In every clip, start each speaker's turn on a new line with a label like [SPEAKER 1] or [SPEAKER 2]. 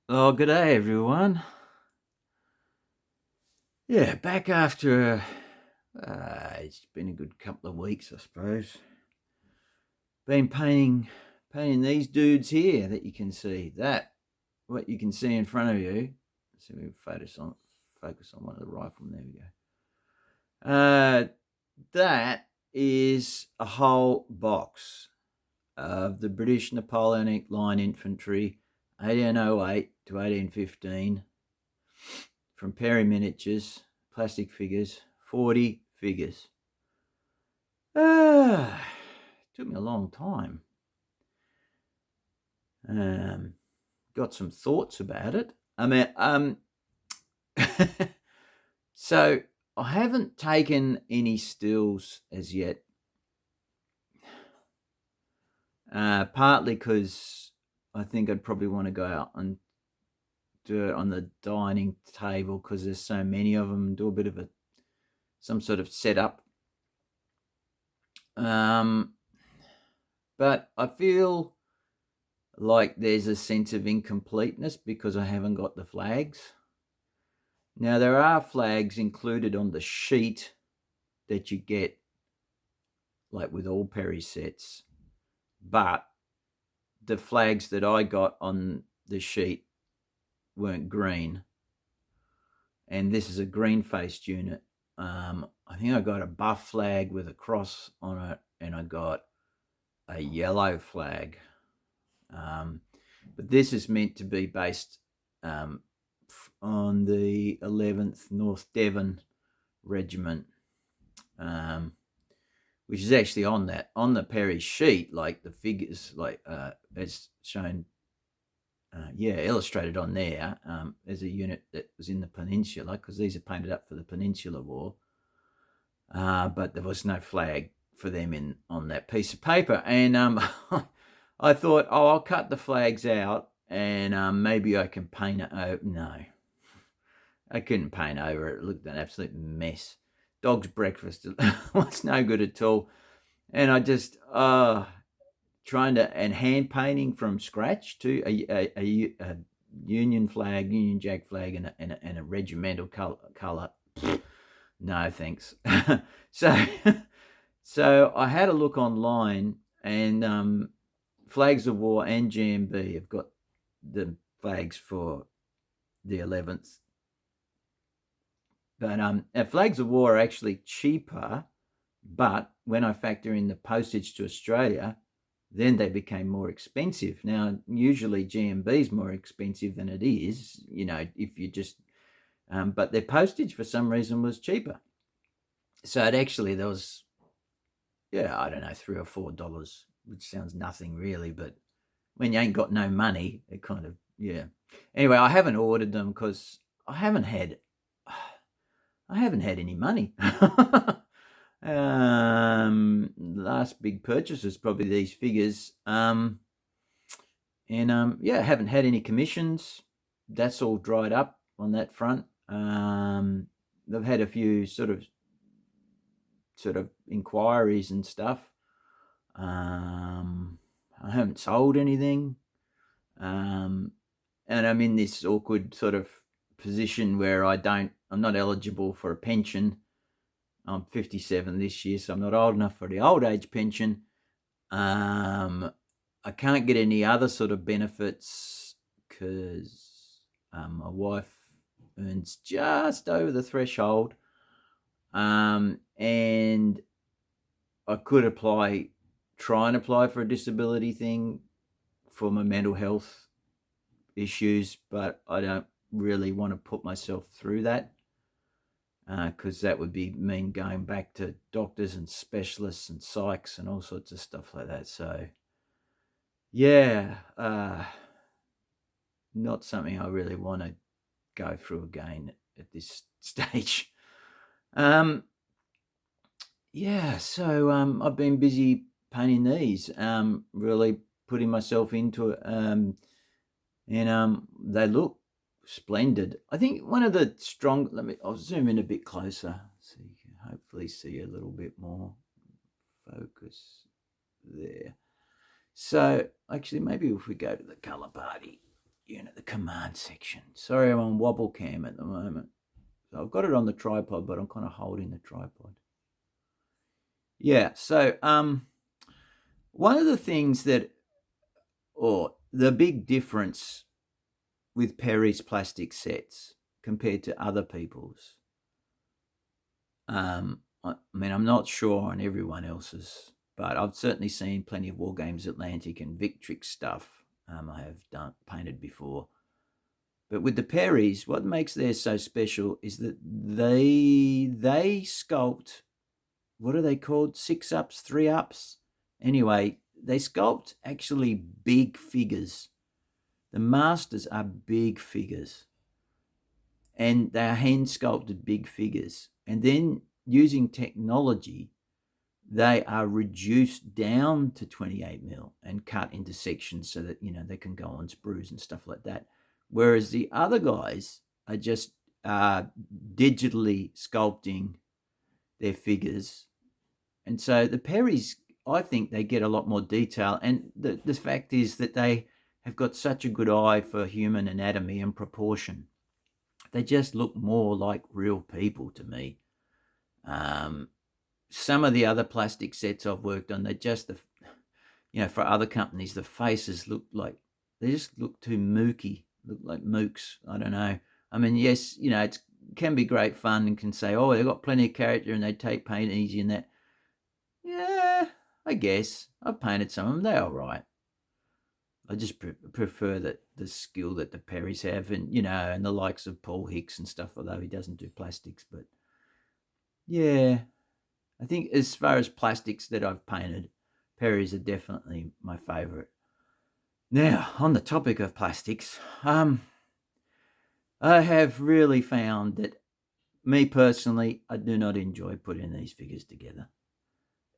[SPEAKER 1] Oh, good day, everyone. Yeah, back after it's been a good couple of weeks, I suppose. Been painting these dudes here that you can see. That what you can see in front of you. So we focus on one of the riflemen. There we go. That is a whole box of the British Napoleonic line infantry, 1808 to 1815. From Perry Miniatures, plastic figures, 40 figures. Took me a long time. Got some thoughts about it. So I haven't taken any stills as yet. Partly because I think I'd probably want to go out and do it on the dining table because there's so many of them. Do a bit of some sort of setup. But I feel like there's a sense of incompleteness because I haven't got the flags. Now, there are flags included on the sheet that you get, like with all Perry sets, but the flags that I got on the sheet weren't green. And this is a green-faced unit. I think I got a buff flag with a cross on it, and I got a yellow flag. But this is meant to be based on the 11th North Devon Regiment, which is actually on the Perry sheet, like the figures, like as shown, illustrated on there as a unit that was in the Peninsula, because these are painted up for the Peninsular War, but there was no flag for them on that piece of paper, and I thought, I'll cut the flags out and maybe I can paint it over. No, I couldn't paint over it. It looked an absolute mess. Dog's breakfast was no good at all. And I just, and hand painting from scratch to a Union flag, Union Jack flag, and a regimental color. No, thanks. so, so I had a look online, and Flags of War and GMB have got the flags for the 11th. But Flags of War are actually cheaper, but when I factor in the postage to Australia, then they became more expensive. Now, usually GMB is more expensive than it is, if you just, but their postage for some reason was cheaper. So there was, I don't know, $3 or $4, which sounds nothing really, but when you ain't got no money, it kind of, yeah. Anyway, I haven't ordered them because I haven't had any money. Last big purchase was probably these figures. I haven't had any commissions. That's all dried up on that front. They've had a few sort of inquiries and stuff. I haven't sold anything. And I'm in this awkward sort of position where I'm not eligible for a pension. I'm 57 this year, so I'm not old enough for the old age pension. I can't get any other sort of benefits because my wife earns just over the threshold. And I could try and apply for a disability thing for my mental health issues, but I don't really want to put myself through that because that would mean going back to doctors and specialists and psychs and all sorts of stuff like that. So, not something I really want to go through again at this stage. So I've been busy painting these, really putting myself into it, and they look splendid. I think one of the strong. I'll zoom in a bit closer so you can hopefully see a little bit more. Focus there. So actually, maybe if we go to the color party, unit, the command section. Sorry, I'm on wobble cam at the moment. So I've got it on the tripod, but I'm kind of holding the tripod. Yeah, so one of the things that, or the big difference with Perry's plastic sets compared to other people's, I mean, I'm not sure on everyone else's, but I've certainly seen plenty of War Games Atlantic and Victrix stuff. I have painted before. But with the Perrys, what makes theirs so special is that they sculpt, what are they called? 6-ups, 3-ups? Anyway, they sculpt actually big figures. The masters are big figures. And they are hand sculpted big figures. And then using technology, they are reduced down to 28mm and cut into sections so that, they can go on sprues and stuff like that. Whereas the other guys are just digitally sculpting their figures. And so the Perrys, I think they get a lot more detail. And the fact is that they have got such a good eye for human anatomy and proportion. They just look more like real people to me. Some of the other plastic sets I've worked on, they just, for other companies, the faces they just look too mooky, look like mooks. I don't know. I mean, yes, it can be great fun and can say, oh, they've got plenty of character and they take paint easy and that. Yeah, I guess. I've painted some of them. They're all right. I just prefer the skill that the Perrys have and, and the likes of Paul Hicks and stuff, although he doesn't do plastics. But, yeah, I think as far as plastics that I've painted, Perrys are definitely my favourite. Now, on the topic of plastics, I have really found that me personally, I do not enjoy putting these figures together.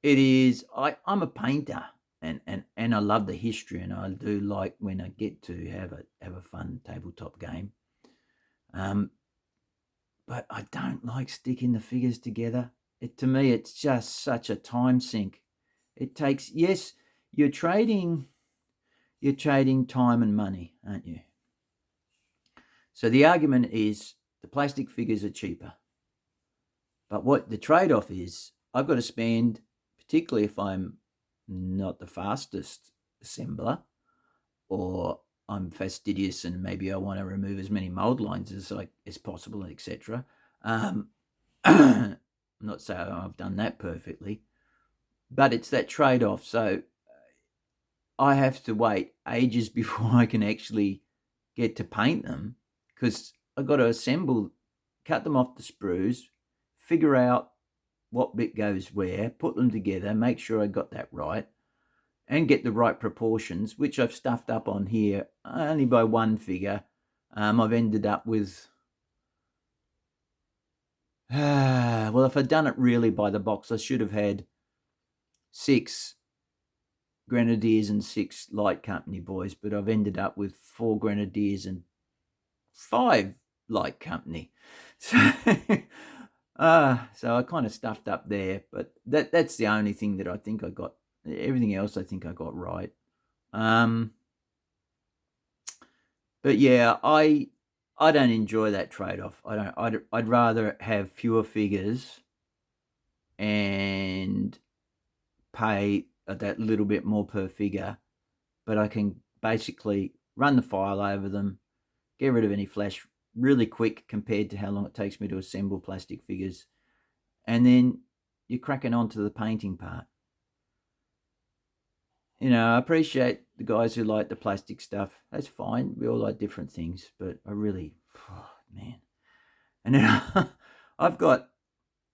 [SPEAKER 1] It is, I'm a painter and I love the history, and I do like when I get to have a fun tabletop game. But I don't like sticking the figures together. To me, it's just such a time sink. It takes, yes, you're trading time and money, aren't you? So the argument is the plastic figures are cheaper. But what the trade-off is, I've got to spend, particularly if I'm not the fastest assembler, or I'm fastidious and maybe I want to remove as many mold lines as possible, etc. I'm not saying I've done that perfectly, but it's that trade-off. So I have to wait ages before I can actually get to paint them, because I've got to cut them off the sprues, figure out what bit goes where, put them together, make sure I got that right, and get the right proportions, which I've stuffed up on here only by one figure. I've ended up with, well, if I'd done it really by the box, I should have had 6 Grenadiers and 6 Light Company boys, but I've ended up with 4 Grenadiers and 5 Light Company. So, so I kind of stuffed up there, but that's the only thing that I think I got. Everything else I think I got right. But yeah, I don't enjoy that trade-off. I'd rather have fewer figures and pay that little bit more per figure, but I can basically run the file over them, get rid of any flash really quick compared to how long it takes me to assemble plastic figures, and then you're cracking on to the painting part. I appreciate the guys who like the plastic stuff. That's fine. We all like different things, but I really, man. And then I've got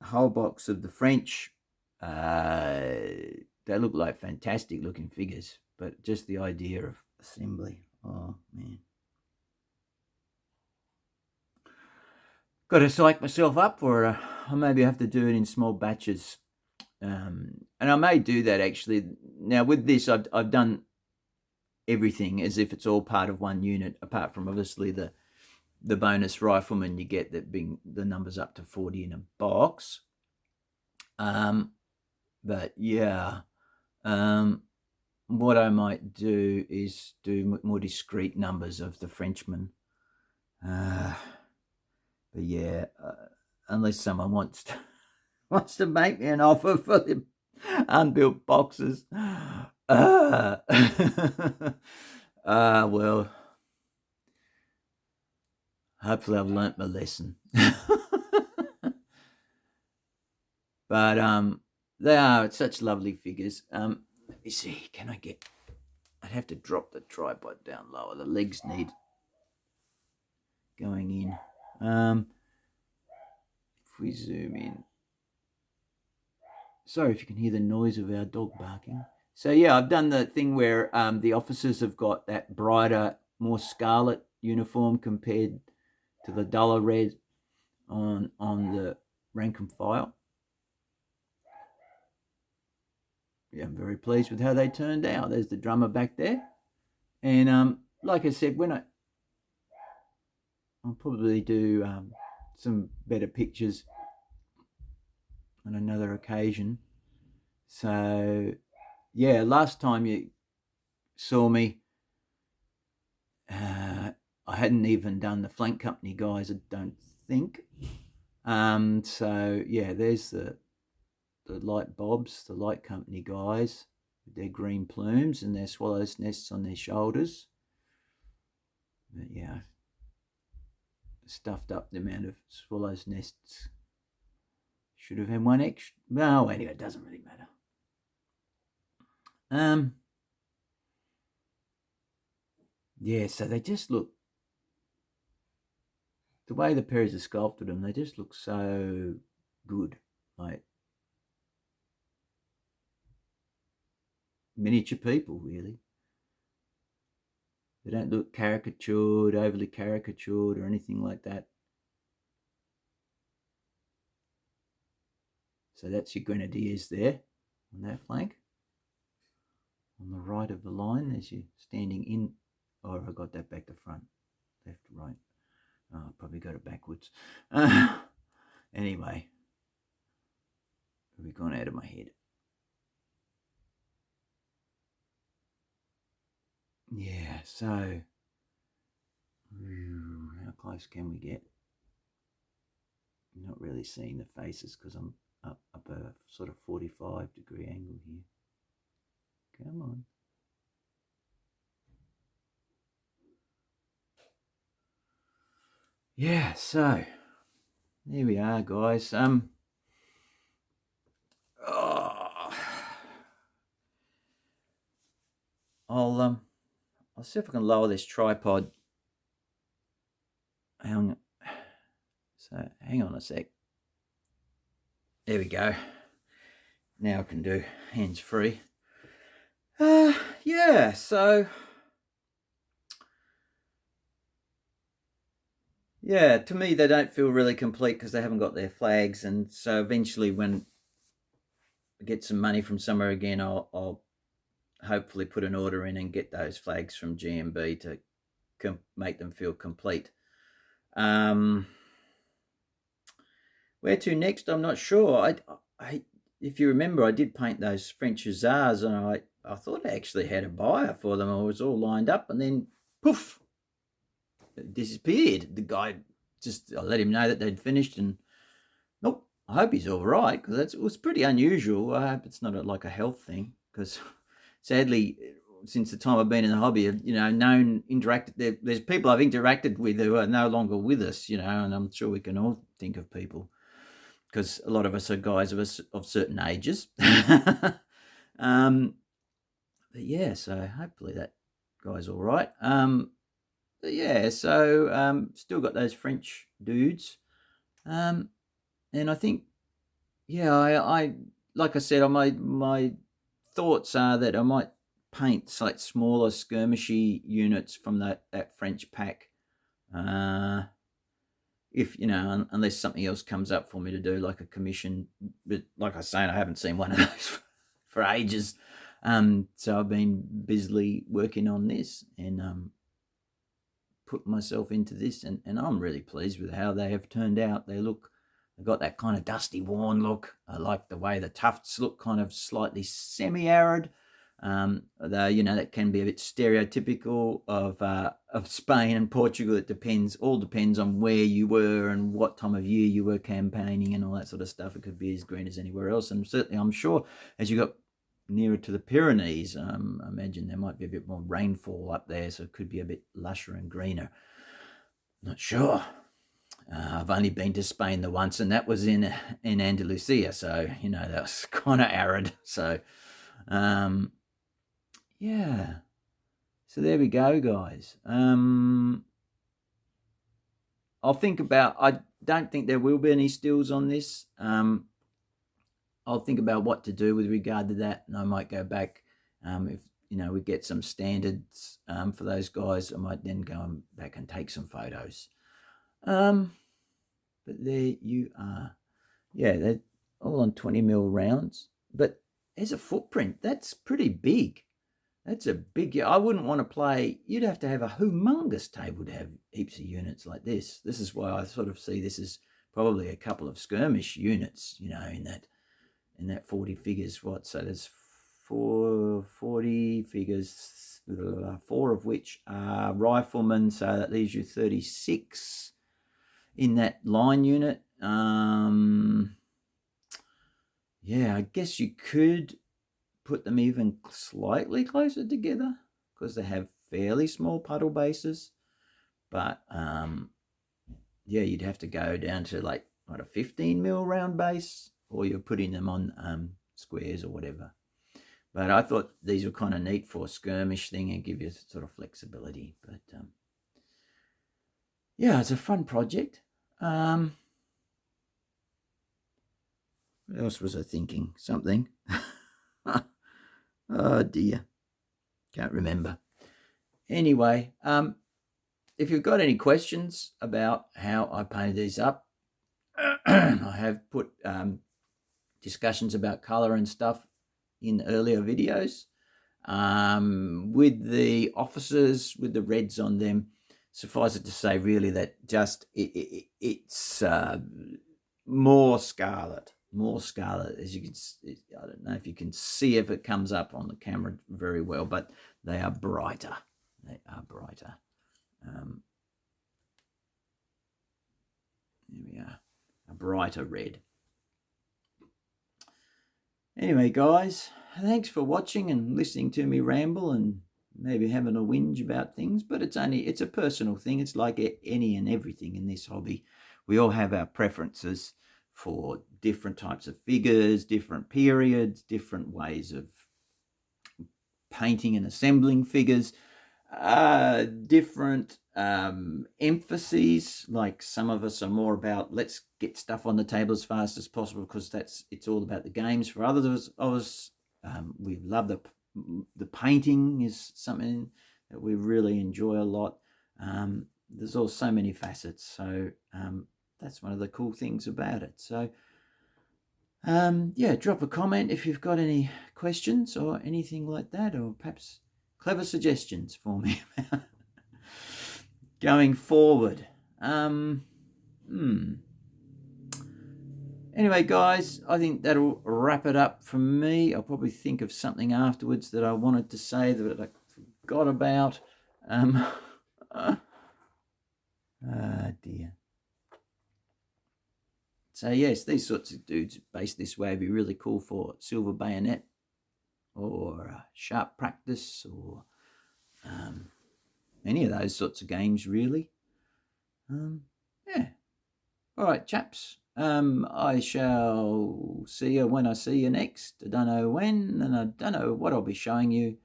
[SPEAKER 1] a whole box of the French. They look like fantastic looking figures, but just the idea of assembly. Oh, man. Got to psych myself up for it. I maybe have to do it in small batches. And I may do that actually. Now with this, I've done everything as if it's all part of one unit, apart from obviously the bonus rifleman you get, that being the numbers up to 40 in a box. But yeah, what I might do is do more discreet numbers of the Frenchman. But yeah, unless someone wants to make me an offer for the unbuilt boxes. Well, hopefully I've learnt my lesson. But they are such lovely figures. Let me see, I'd have to drop the tripod down lower. The legs need going in. If we zoom in. Sorry if you can hear the noise of our dog barking. So yeah, I've done the thing where the officers have got that brighter, more scarlet uniform compared to the duller red on the rank and file. Yeah, I'm very pleased with how they turned out. There's the drummer back there. And like I said, I'll probably do some better pictures on another occasion. So yeah, last time you saw me, I hadn't even done the flank company guys, I don't think. So yeah, there's the light bobs, the light company guys with their green plumes and their swallows' nests on their shoulders. But yeah, stuffed up the amount of swallows' nests. Should have had one extra. No, anyway, it doesn't really matter. Yeah, so they just look, the way the Perrys have sculpted them, they just look so good. Like miniature people, really. They don't look caricatured, overly caricatured or anything like that. So that's your grenadiers there on that flank. On the right of the line, as you're standing in, oh, I got that back to front, left, right. Oh, I probably got it backwards. Anyway, we've gone out of my head. Yeah, so how close can we get? I'm not really seeing the faces because I'm up a sort of 45-degree angle here. Come on. Yeah, so there we are, guys. I'll see if I can lower this tripod. Hang on a sec. There we go. Now I can do hands free. Yeah, so yeah, to me they don't feel really complete because they haven't got their flags, and so eventually when I get some money from somewhere again, I'll hopefully put an order in and get those flags from GMB to make them feel complete. Where to next? I'm not sure. I if you remember, I did paint those French hussars, and I thought I actually had a buyer for them. I was all lined up, and then poof, it disappeared. The guy I let him know that they'd finished, and nope. I hope he's all right because it was pretty unusual. I hope it's not like a health thing because sadly, since the time I've been in the hobby, there's people I've interacted with who are no longer with us, and I'm sure we can all think of people because a lot of us are guys of certain ages. But yeah, so hopefully that guy's all right. But yeah, so still got those French dudes. And I think, yeah, I like I said, my thoughts are that I might paint like smaller skirmishy units from that French pack. If unless something else comes up for me to do, like a commission. But like I was saying, I haven't seen one of those for ages. So I've been busily working on this and put myself into this, and I'm really pleased with how they have turned out. They've got that kind of dusty, worn look. I like the way the tufts look kind of slightly semi-arid. Though, you know, that can be a bit stereotypical of Spain and Portugal. It all depends on where you were and what time of year you were campaigning and all that sort of stuff. It could be as green as anywhere else. And certainly, I'm sure, as you got nearer to the Pyrenees, I imagine there might be a bit more rainfall up there, so it could be a bit lusher and greener. Not sure. I've only been to Spain the once, and that was in Andalusia, so, you know, that was kind of arid. So, yeah. So there we go, guys. I'll think about. I don't think there will be any stills on this. I'll think about what to do with regard to that, and I might go back if, you know, we get some standards for those guys. I might then go back and take some photos. But there you are. Yeah, they're all on 20mm rounds. But there's a footprint. That's pretty big. That's a big... I wouldn't want to play... You'd have to have a humongous table to have heaps of units like this. This is why I sort of see this as probably a couple of skirmish units, you know, in that 40 figures. What? So there's 40 figures, 4 of which are riflemen. So that leaves you 36 in that line unit. Yeah, I guess you could put them even slightly closer together because they have fairly small puddle bases. But yeah, you'd have to go down to like what, a 15mm round base, or you're putting them on squares or whatever. But I thought these were kind of neat for a skirmish thing and give you sort of flexibility. But yeah, it's a fun project. What else was I thinking? Something. Oh dear, can't remember. Anyway, if you've got any questions about how I painted these up, I have put discussions about colour and stuff in earlier videos. With the officers, with the reds on them, suffice it to say really that just it's more scarlet, as you can. I don't know if you can see if it comes up on the camera very well, but they are brighter. There we are, a brighter red. Anyway, guys, thanks for watching and listening to me ramble and maybe having a whinge about things, but it's a personal thing. It's like any and everything in this hobby. We all have our preferences for different types of figures, different periods, different ways of painting and assembling figures, different emphases. Like some of us are more about let's get stuff on the table as fast as possible because it's all about the games. For others, we love the painting is something that we really enjoy a lot. There's all so many facets, so that's one of the cool things about it. So yeah, drop a comment if you've got any questions or anything like that, or perhaps clever suggestions for me going forward. Anyway, guys, I think that'll wrap it up from me. I'll probably think of something afterwards that I wanted to say that I forgot about. Dear. So yes, these sorts of dudes based this way would be really cool for silver bayonet or sharp practice or any of those sorts of games, really. Yeah. All right, chaps. I shall see you when I see you next. I don't know when, and I don't know what I'll be showing you.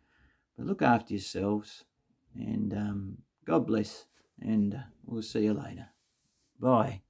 [SPEAKER 1] But look after yourselves, and God bless, and we'll see you later. Bye.